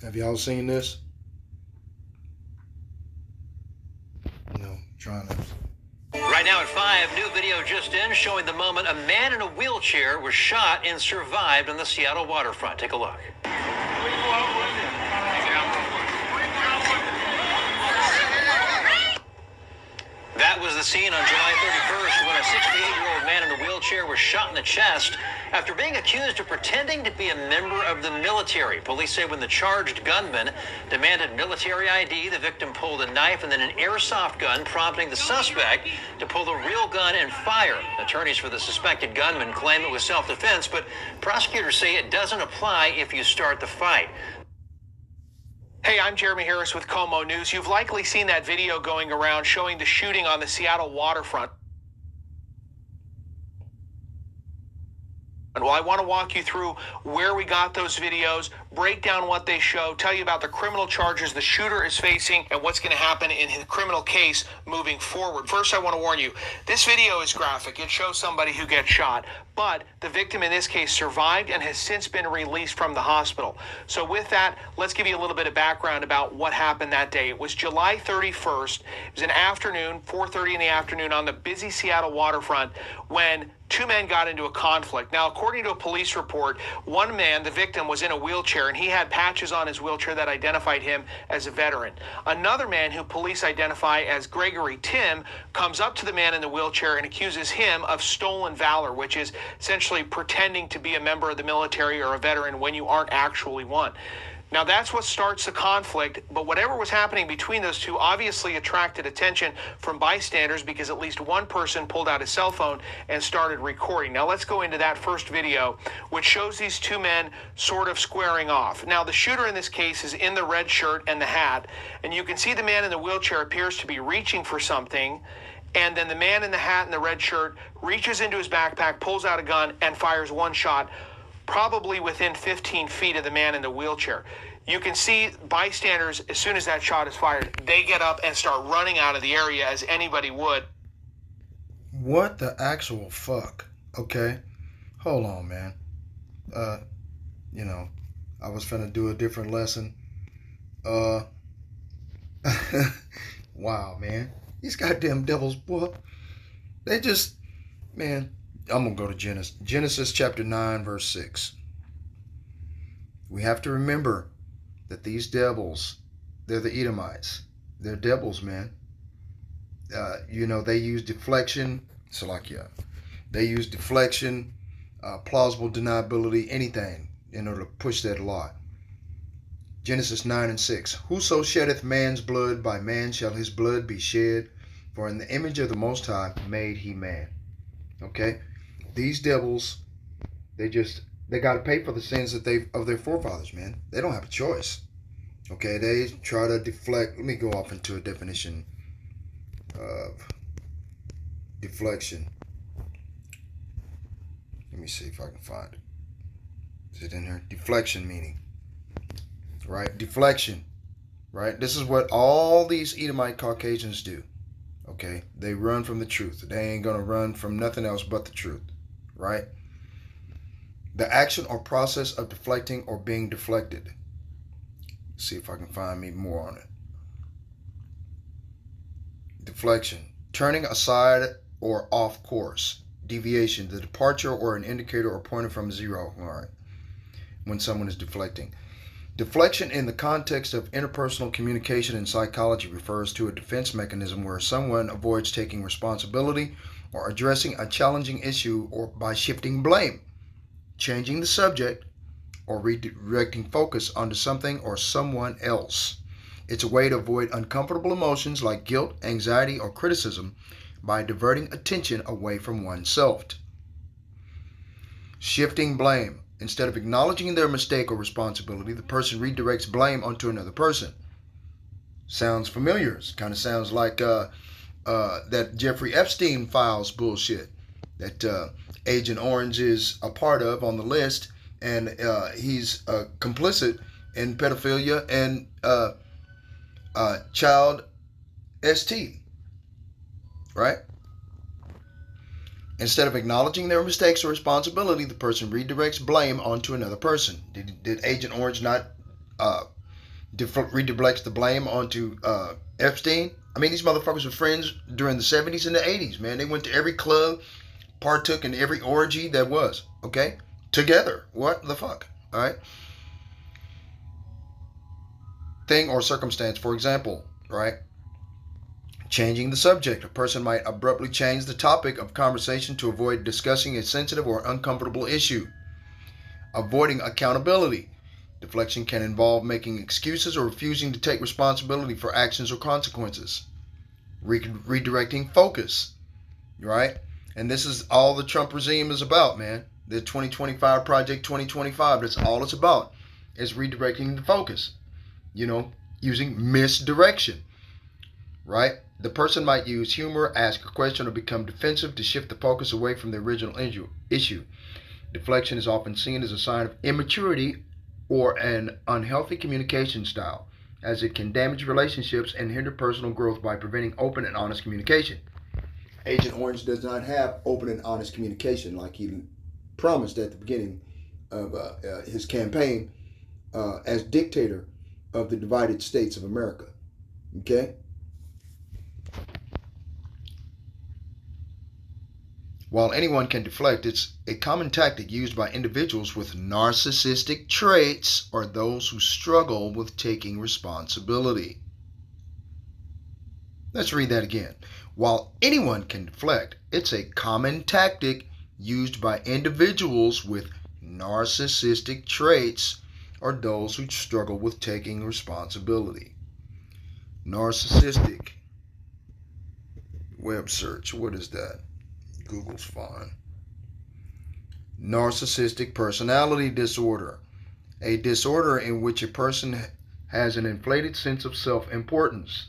Have y'all seen this? Trying to. Right now at 5, new video just in showing the moment a man in a wheelchair was shot and survived on the Seattle waterfront. Take a look. That was the scene on July 31st when a 68-year-old man in a wheelchair was shot in the chest after being accused of pretending to be a member of the military. Police say when the charged gunman demanded military ID, the victim pulled a knife and then an airsoft gun, prompting the suspect to pull the real gun and fire. Attorneys for the suspected gunman claim it was self-defense, but prosecutors say it doesn't apply if you start the fight. Hey, I'm Jeremy Harris with KOMO News. You've likely seen that video going around showing the shooting on the Seattle waterfront. Well, I want to walk you through where we got those videos, break down what they show, tell you about the criminal charges the shooter is facing, and what's going to happen in his criminal case moving forward. First, I want to warn you, this video is graphic. It shows somebody who gets shot, but the victim in this case survived and has since been released from the hospital. So with that, let's give you a little bit of background about what happened that day. It was July 31st. It was an afternoon, 4:30 in the afternoon on the busy Seattle waterfront when two men got into a conflict. Now, according to a police report, one man, the victim, was in a wheelchair and he had patches on his wheelchair that identified him as a veteran. Another man, who police identify as Gregory Tim, comes up to the man in the wheelchair and accuses him of stolen valor, which is essentially pretending to be a member of the military or a veteran when you aren't actually one. Now, that's what starts the conflict, but whatever was happening between those two obviously attracted attention from bystanders because at least one person pulled out his cell phone and started recording. Now, let's go into that first video, which shows these two men sort of squaring off. Now, the shooter in this case is in the red shirt and the hat, and you can see the man in the wheelchair appears to be reaching for something, and then the man in the hat and the red shirt reaches into his backpack, pulls out a gun, and fires one shot, probably within 15 feet of the man in the wheelchair. You can see bystanders, as soon as that shot is fired, they get up and start running out of the area as anybody would. What the actual fuck? Okay. Hold on, man. I was finna do a different lesson. Wow, man. These goddamn devils, boy. They just, man. I'm going to go to Genesis. Genesis chapter 9, verse 6. We have to remember that these devils, they're the Edomites. They're devils, man. They use deflection. Salakia. They use deflection, plausible deniability, anything in order to push that law. Genesis 9 and 6. Whoso sheddeth man's blood, by man shall his blood be shed. For in the image of the Most High made he man. Okay? These devils, they got to pay for the sins of their forefathers, man. They don't have a choice. Okay, they try to deflect. Let me go off into a definition of deflection. Let me see if I can find it. Is it in here? Deflection meaning, right? Deflection, right? This is what all these Edomite Caucasians do. Okay, they run from the truth. They ain't gonna run from nothing else but the truth. Right? The action or process of deflecting or being deflected. Let's see if I can find me more on it. Deflection. Turning aside or off course. Deviation. The departure or an indicator or pointer from zero. All right. When someone is deflecting. Deflection in the context of interpersonal communication in psychology refers to a defense mechanism where someone avoids taking responsibility or addressing a challenging issue or by shifting blame, changing the subject, or redirecting focus onto something or someone else. It's a way to avoid uncomfortable emotions like guilt, anxiety, or criticism by diverting attention away from oneself. Shifting blame. Instead of acknowledging their mistake or responsibility, the person redirects blame onto another person. Sounds familiar. It kind of sounds like that Jeffrey Epstein files bullshit that Agent Orange is a part of on the list, and he's complicit in pedophilia and child ST, right? Instead of acknowledging their mistakes or responsibility, the person redirects blame onto another person. Did Agent Orange not redeflects the blame onto Epstein. I mean, these motherfuckers were friends during the 70s and the 80s, man. They went to every club, partook in every orgy that was, okay? Together. What the fuck? All right? Thing or circumstance, for example, right? Changing the subject. A person might abruptly change the topic of conversation to avoid discussing a sensitive or uncomfortable issue. Avoiding accountability. Deflection can involve making excuses or refusing to take responsibility for actions or consequences. Redirecting focus, right? And this is all the Trump regime is about, man. The 2025 Project 2025, that's all it's about, is redirecting the focus, using misdirection, right? The person might use humor, ask a question, or become defensive to shift the focus away from the original issue. Deflection is often seen as a sign of immaturity or an unhealthy communication style, as it can damage relationships and hinder personal growth by preventing open and honest communication. Agent Orange does not have open and honest communication like he promised at the beginning of his campaign as dictator of the divided states of America. Okay? While anyone can deflect, it's a common tactic used by individuals with narcissistic traits or those who struggle with taking responsibility. Let's read that again. While anyone can deflect, it's a common tactic used by individuals with narcissistic traits or those who struggle with taking responsibility. Narcissistic. Web search. What is that? Google's fine. Narcissistic personality disorder. A disorder in which a person has an inflated sense of self-importance.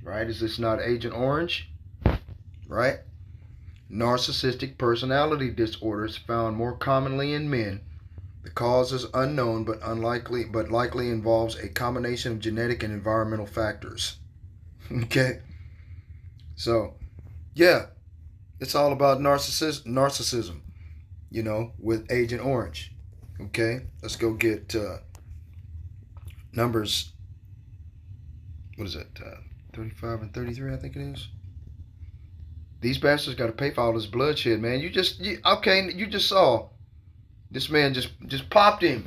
Right? Is this not Agent Orange? Right? Narcissistic personality disorder is found more commonly in men. The cause is unknown but likely involves a combination of genetic and environmental factors. Okay? So, yeah. It's all about narcissism, with Agent Orange. Okay? Let's go get numbers. What is it? 35 and 33, I think it is. These bastards got to pay for all this bloodshed, man. You just saw. This man just popped him.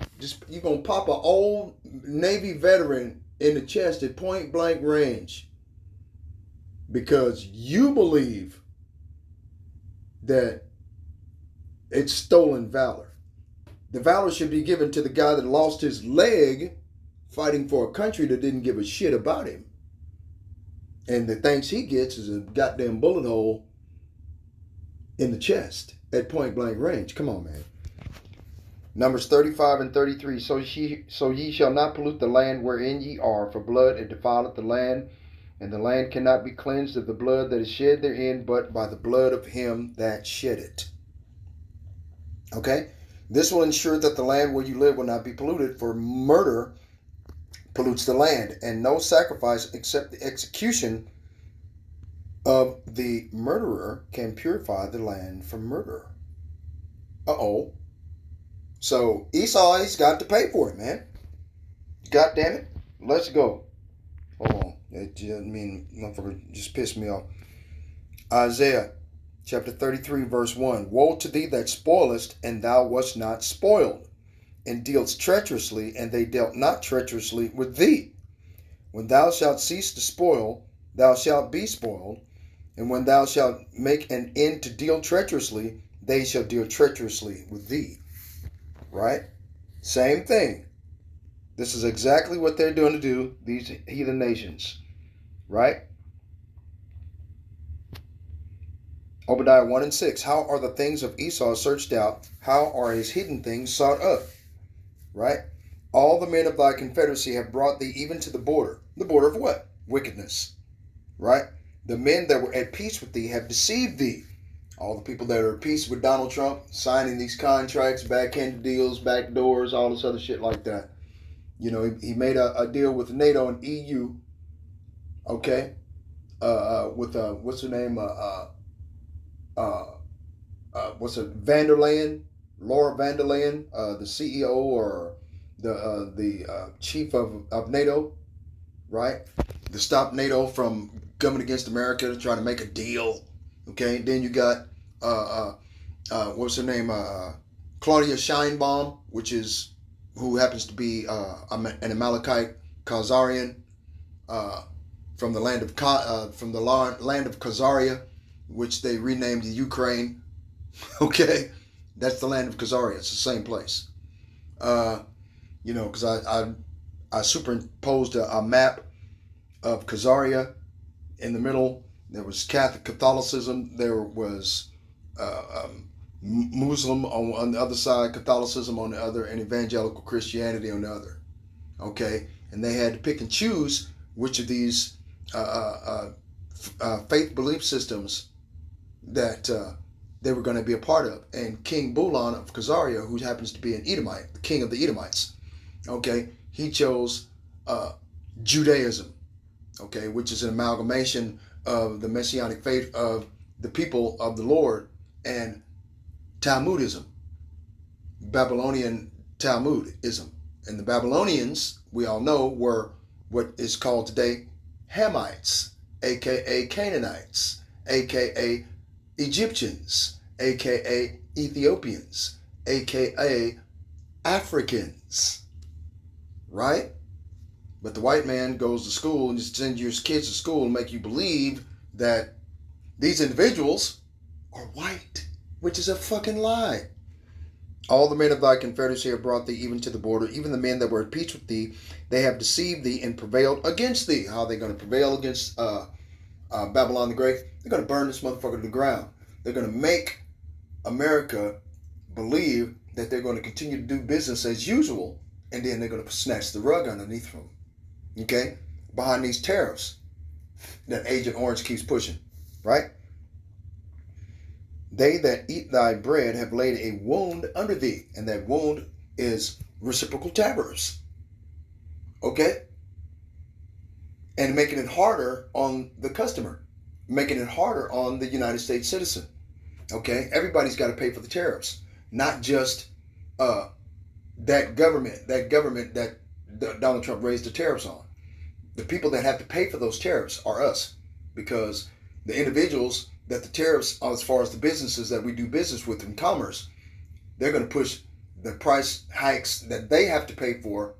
You going to pop an old Navy veteran in the chest at point blank range. Because you believe that it's stolen valor. The valor should be given to the guy that lost his leg fighting for a country that didn't give a shit about him. And the thanks he gets is a goddamn bullet hole in the chest at point blank range. Come on, man. Numbers 35 and 33. So ye shall not pollute the land wherein ye are, for blood it defileth the land, and the land cannot be cleansed of the blood that is shed therein, but by the blood of him that shed it. Okay? This will ensure that the land where you live will not be polluted, for murder pollutes the land, and no sacrifice except the execution of the murderer can purify the land from murder. Uh-oh. So Esau, he's got to pay for it, man. God damn it. Let's go. Hold on. Motherfucker just pissed me off. Isaiah chapter 33, verse 1. Woe to thee that spoilest, and thou wast not spoiled, and dealst treacherously, and they dealt not treacherously with thee. When thou shalt cease to spoil, thou shalt be spoiled, and when thou shalt make an end to deal treacherously, they shall deal treacherously with thee. Right? Same thing. This is exactly what they're doing to do, these heathen nations. Right? Obadiah 1 and 6. How are the things of Esau searched out? How are his hidden things sought up? Right? All the men of thy confederacy have brought thee even to the border. The border of what? Wickedness. Right? The men that were at peace with thee have deceived thee. All the people that are at peace with Donald Trump, signing these contracts, backhanded deals, back doors, all this other shit like that. You know, he made a deal with NATO and EU. Okay? With, what's her name? What's her, Van der Leyen? Laura Van der Leyen, the CEO or the chief of NATO, right? To stop NATO from coming against America to try to make a deal. Okay, then you got what's her name? Claudia Sheinbaum, who happens to be an Amalekite Khazarian from the land of Khazaria, which they renamed the Ukraine. Okay, that's the land of Khazaria. It's the same place. Because I superimposed a map of Khazaria in the middle. There was Catholicism. There was Muslim on the other side, Catholicism on the other, and evangelical Christianity on the other. Okay, and they had to pick and choose which of these faith belief systems that they were going to be a part of. And King Bulan of Khazaria, who happens to be an Edomite, the king of the Edomites, okay, he chose Judaism, okay, which is an amalgamation of the Messianic faith of the people of the Lord, and Talmudism, Babylonian Talmudism. And the Babylonians, we all know, were what is called today Hamites, aka Canaanites, aka Egyptians, aka Ethiopians, aka Africans, right? But the white man goes to school and just sends your kids to school and make you believe that these individuals are white, which is a fucking lie. All the men of thy confederacy have brought thee even to the border, even the men that were at peace with thee, they have deceived thee and prevailed against thee. How are they going to prevail against Babylon the Great? They're going to burn this motherfucker to the ground. They're going to make America believe that they're going to continue to do business as usual, and then they're going to snatch the rug underneath from them. Okay? Behind these tariffs that Agent Orange keeps pushing, right? They that eat thy bread have laid a wound under thee, and that wound is reciprocal tariffs. Okay? And making it harder on the customer, making it harder on the United States citizen. Okay? Everybody's got to pay for the tariffs, not just that government that Donald Trump raised the tariffs on. The people that have to pay for those tariffs are us, because the individuals that the tariffs, as far as the businesses that we do business with in commerce, they're going to push the price hikes that they have to pay for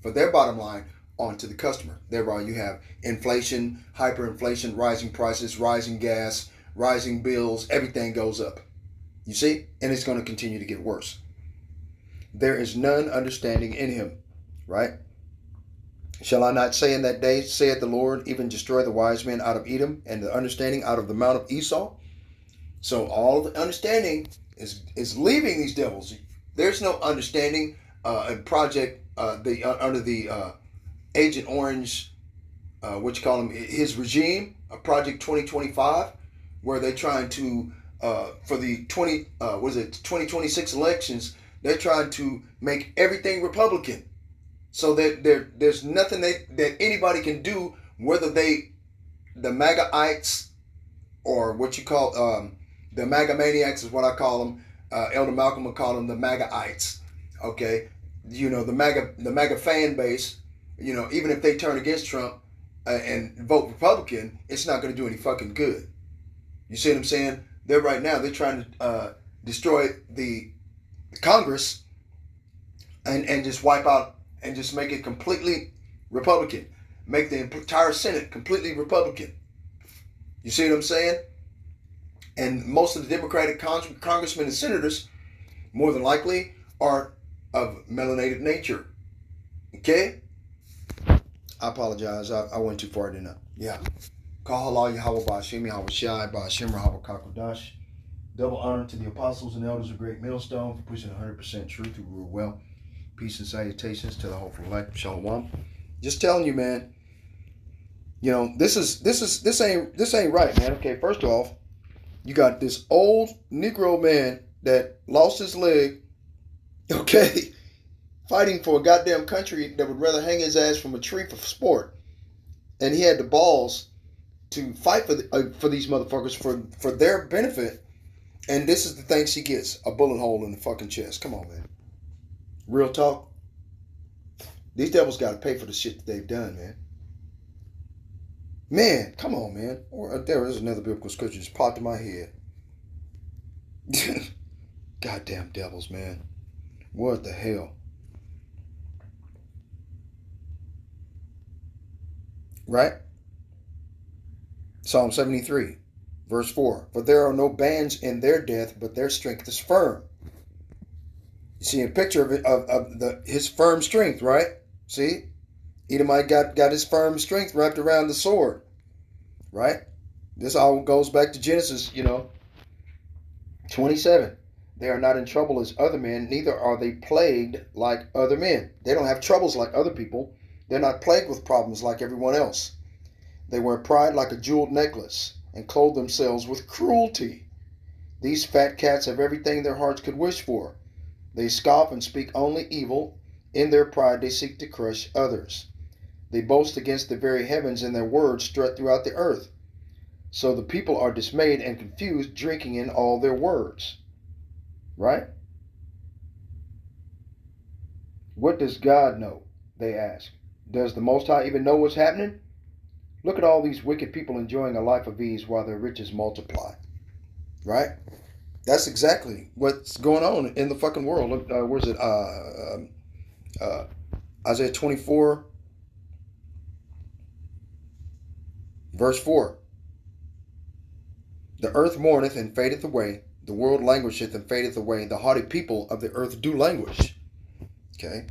their bottom line onto the customer. Thereby you have inflation, hyperinflation, rising prices, rising gas, rising bills, everything goes up. You see? And it's going to continue to get worse. There is none understanding in him, right? Shall I not say in that day, saith the Lord, even destroy the wise men out of Edom, and the understanding out of the mount of Esau? So all the understanding is leaving these devils. There's no understanding in project under the Agent Orange, his regime, Project 2025, where they're trying to for the 2026 elections, they're trying to make everything Republican. So that there's nothing that anybody can do, whether the MAGAites, or what you call the MAGA maniacs is what I call them. Elder Malcolm would call them the MAGAites. Okay, the MAGA fan base. Even if they turn against Trump and vote Republican, it's not going to do any fucking good. You see what I'm saying? They're trying to destroy the Congress and just wipe out. And just make it completely Republican. Make the entire Senate completely Republican. You see what I'm saying? And most of the Democratic congressmen and senators, more than likely, are of melanated nature. Okay? I apologize. I went too far, didn't I? Yeah. Call halal Yahweh Ba'ashem Yahweh Shai Ba'ashem Rahab Kakodash. Double honor to the apostles and elders of Great Millstone for pushing 100% truth who rule well. Peace and salutations to the hopeful life. Shalom. Just telling you, man. This ain't right, man. Okay, first off, you got this old Negro man that lost his leg. Okay, fighting for a goddamn country that would rather hang his ass from a tree for sport, and he had the balls to fight for these motherfuckers for their benefit. And this is the thanks he gets: a bullet hole in the fucking chest. Come on, man. Real talk. These devils got to pay for the shit that they've done, man. Man, come on, man. There is another biblical scripture just popped in my head. Goddamn devils, man. What the hell? Right? Psalm 73, verse 4. For there are no bands in their death, but their strength is firm. You see a picture of his firm strength, right? See? Edomite got his firm strength wrapped around the sword. Right? This all goes back to Genesis, 27. They are not in trouble as other men, neither are they plagued like other men. They don't have troubles like other people. They're not plagued with problems like everyone else. They wear pride like a jeweled necklace and clothe themselves with cruelty. These fat cats have everything their hearts could wish for. They scoff and speak only evil. In their pride they seek to crush others. They boast against the very heavens, and their words strut throughout the earth. So the people are dismayed and confused, drinking in all their words. Right? What does God know? They ask. Does the Most High even know what's happening? Look at all these wicked people enjoying a life of ease while their riches multiply. Right? That's exactly what's going on in the fucking world. Look, where's it? Isaiah 24, verse 4. The earth mourneth and fadeth away. The world languisheth and fadeth away. The haughty people of the earth do languish. Okay.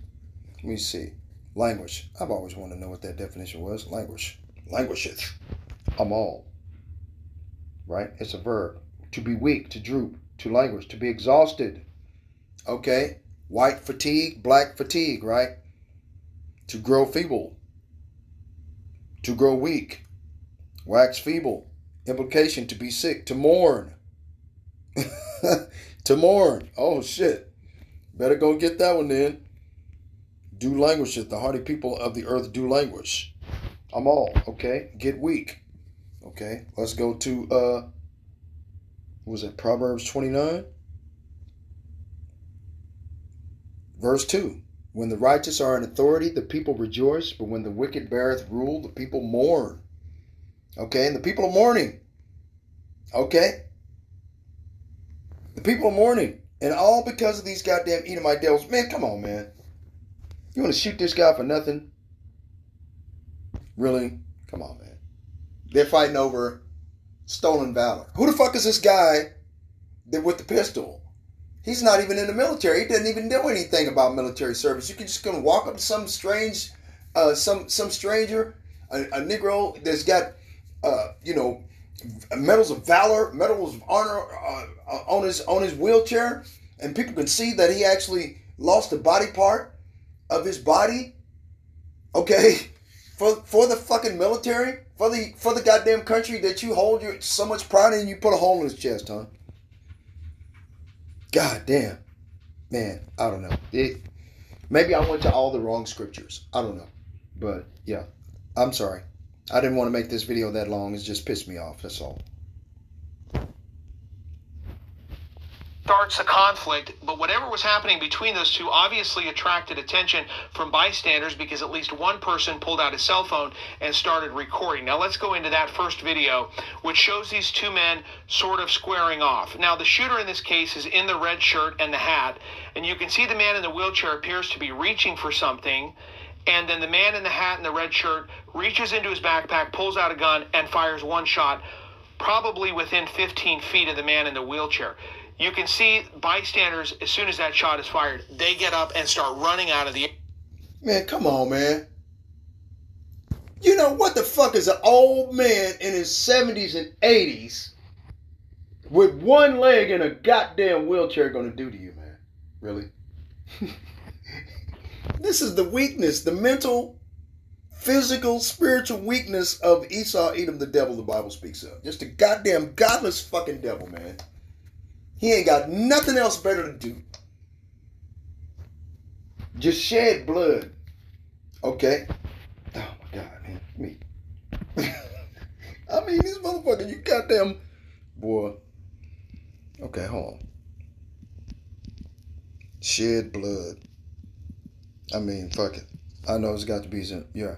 Let me see. Languish. I've always wanted to know what that definition was. Languish. Languisheth. All. Right? It's a verb. To be weak, to droop, to languish, to be exhausted. Okay? White fatigue, black fatigue, right? To grow feeble. To grow weak. Wax feeble. Implication, to be sick, to mourn. To mourn. Oh, shit. Better go get that one then. Do languisheth. The haughty people of the earth do languish. All. Okay? Get weak. Okay? Let's go to, what was it, Proverbs 29? Verse 2. When the righteous are in authority, the people rejoice, but when the wicked beareth rule, the people mourn. Okay? And the people are mourning. Okay? The people are mourning. And all because of these goddamn Edomite devils. Man, come on, man. You want to shoot this guy for nothing? Really? Come on, man. They're fighting over stolen valor. Who the fuck is this guy with the pistol? He's not even in the military. He doesn't even know anything about military service. You can just gonna walk up to some strange, some stranger, a Negro that's got, medals of valor, medals of honor on his wheelchair, and people can see that he actually lost a body part of his body. Okay, for the fucking military, for the goddamn country that you hold so much pride in, you put a hole in his chest, huh? God damn. Man, I don't know. Maybe I went to all the wrong scriptures. I don't know. But, yeah. I'm sorry. I didn't want to make this video that long. It just pissed me off. That's all. Starts a conflict, but whatever was happening between those two obviously attracted attention from bystanders because at least one person pulled out his cell phone and started recording. Now let's go into that first video, which shows these two men sort of squaring off. Now the shooter in this case is in the red shirt and the hat, and you can see the man in the wheelchair appears to be reaching for something, and then the man in the hat and the red shirt reaches into his backpack, pulls out a gun, and fires one shot, probably within 15 feet of the man in the wheelchair. You can see bystanders, as soon as that shot is fired, they get up and start running out of the... Man, come on, man. You know, what the fuck is an old man in his 70s and 80s with one leg in a goddamn wheelchair going to do to you, man? Really? This is the weakness, the mental, physical, spiritual weakness of Esau, Edom, the devil the Bible speaks of. Just a goddamn godless fucking devil, man. He ain't got nothing else better to do. Just shed blood. Okay? Oh my God, man. Me. I mean, this motherfucker, you goddamn... Boy. Okay, hold on. Shed blood. I mean, fuck it. I know it's got to be some. Yeah.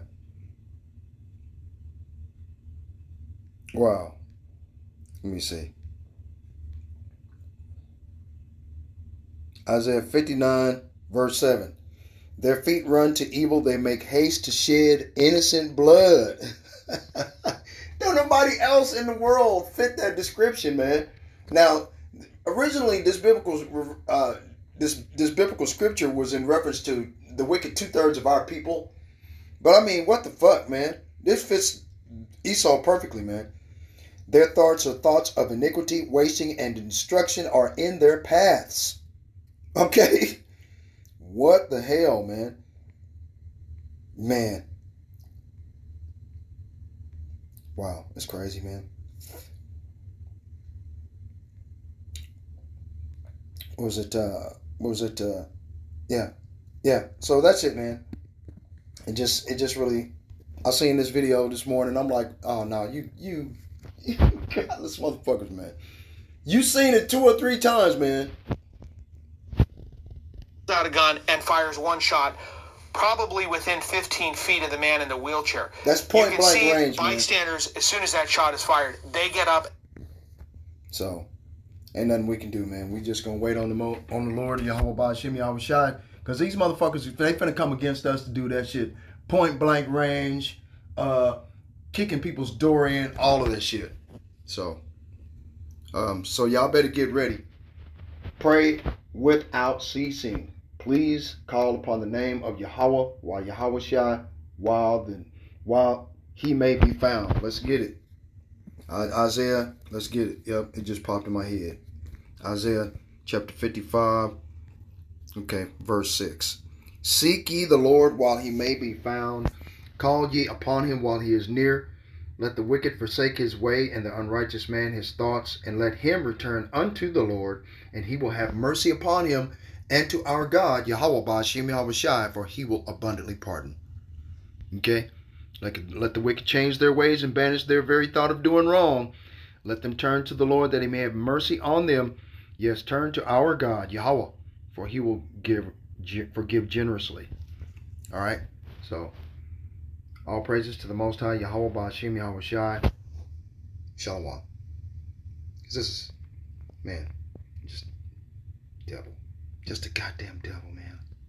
Wow. Let me see. Isaiah 59, verse 7. Their feet run to evil. They make haste to shed innocent blood. Don't nobody else in the world fit that description, man. Now, originally, this biblical this biblical scripture was in reference to the wicked 2/3 of our people. But I mean, what the fuck, man? This fits Esau perfectly, man. Their thoughts are thoughts of iniquity, wasting, and destruction are in their paths. Okay? What the hell, man? Man. Wow, that's crazy, man. Was it yeah. Yeah. So that's it, man. It just really, I seen this video this morning. I'm like, oh no, you godless motherfuckers, man. You seen it 2 or 3 times, man. Out a gun and fires one shot, probably within 15 feet of the man in the wheelchair. That's point blank range, man. Bystanders, as soon as that shot is fired, they get up. So, ain't nothing we can do, man. We just gonna wait on the Lord, Yahweh Ba'Shem Yahweh Shai, because these motherfuckers, they finna come against us to do that shit. Point blank range, kicking people's door in, all of that shit. So, so y'all better get ready. Pray without ceasing. Please call upon the name of Yahweh while Yahweh Shai, while he may be found. Let's get it. Isaiah, let's get it. Yep, it just popped in my head. Isaiah chapter 55, okay, verse 6. Seek ye the Lord while he may be found. Call ye upon him while he is near. Let the wicked forsake his way, and the unrighteous man his thoughts, and let him return unto the Lord, and he will have mercy upon him, and to our God, Yahweh Ba'Shem Yahweh Shai, for he will abundantly pardon. Okay? Let the wicked change their ways and banish their very thought of doing wrong. Let them turn to the Lord, that he may have mercy on them. Yes, turn to our God, Yahweh, for he will forgive generously. All right? So, all praises to the Most High, Yahweh Ba'Shem Yahweh Shai. Shalom. This is, man, just devil. Just a goddamn devil, man.